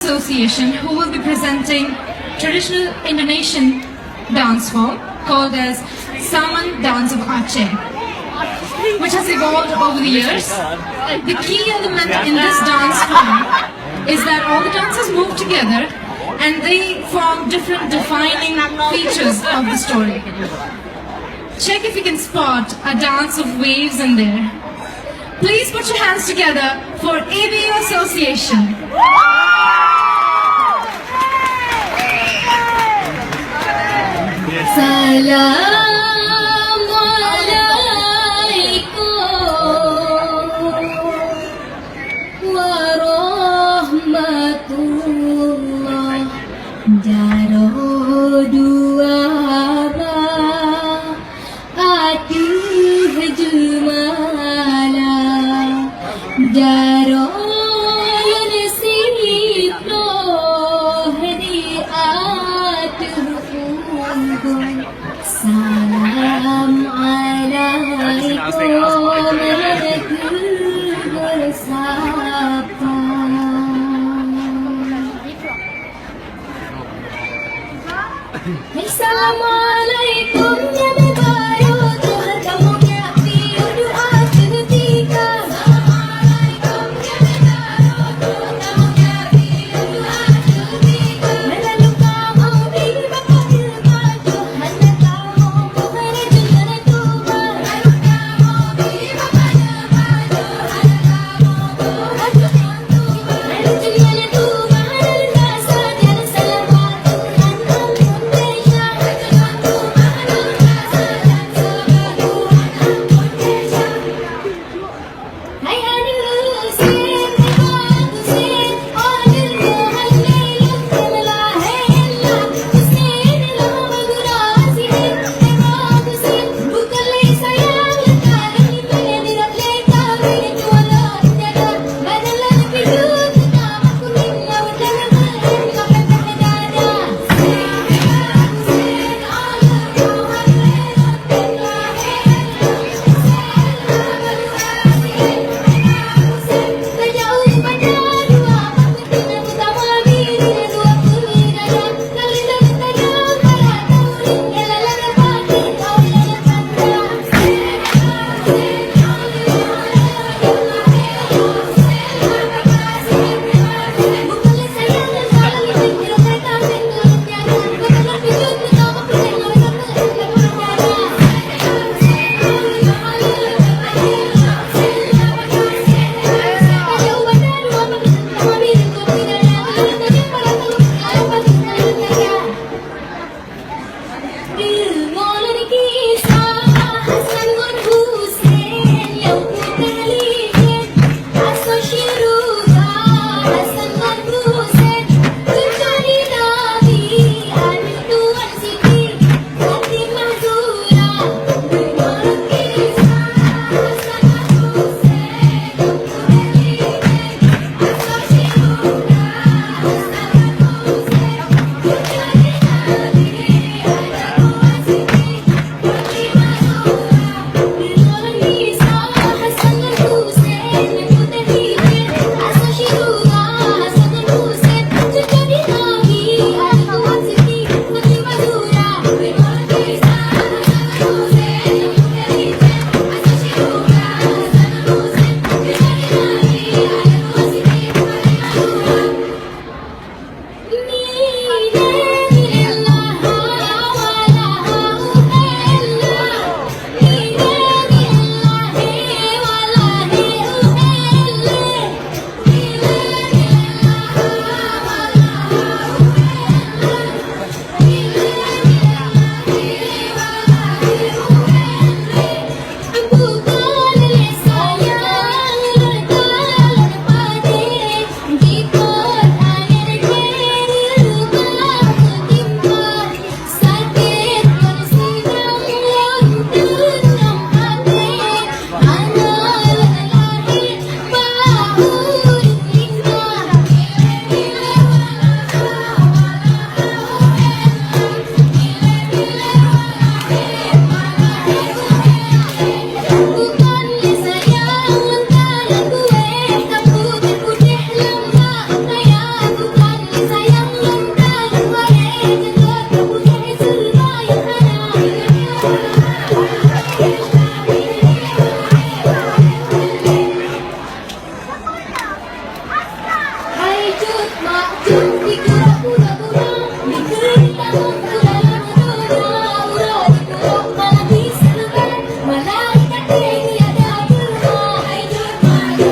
Association who will be presenting traditional Indonesian dance form called as Saman Dance of Aceh, which has evolved over the years. The key element in this dance form is that all the dancers move together and they form different defining features of the story. Check if you can spot a dance of waves in there. Please put your hands together for ABU Association. Assalamualaikum warahmatullah. Jaro dua atuh jumala jaro yan siplo di atuh unggun. Salam alaikum bersapa. Assalamualaikum ya baru Tuhan kamu nyapi doa ketika. Assalamualaikum ya baru Tuhan kamu nyapi doa ketika. Lalu kamu di bapa maju hanya kamu bukan jalan Tuhan. Lalu kamu di bapa maju hanya kamu bukan jalan Tuhan. Lalu jalan Tuhan rasa jalan salah Tuhan. Maafkan di pura-pura di cerita dalam dunia urat malah disebar malaikat ini ada berubah di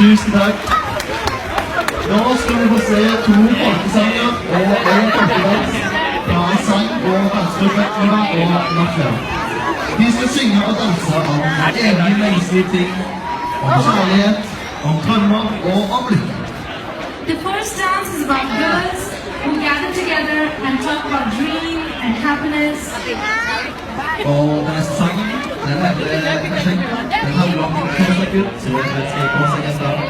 Tusen takk. Nå skal vi få se to folkesanger og en folkedans fra sang- og dansegruppe Iva og Mafia. De skal synge og danse om egne menneskelige ting, om kjærlighet, om drømmer og om lykke. The first dance is about girls who gather together and talk about dream and happiness. Og den neste sangen, den handler om to stykker, så jeg skal gå seg en dag.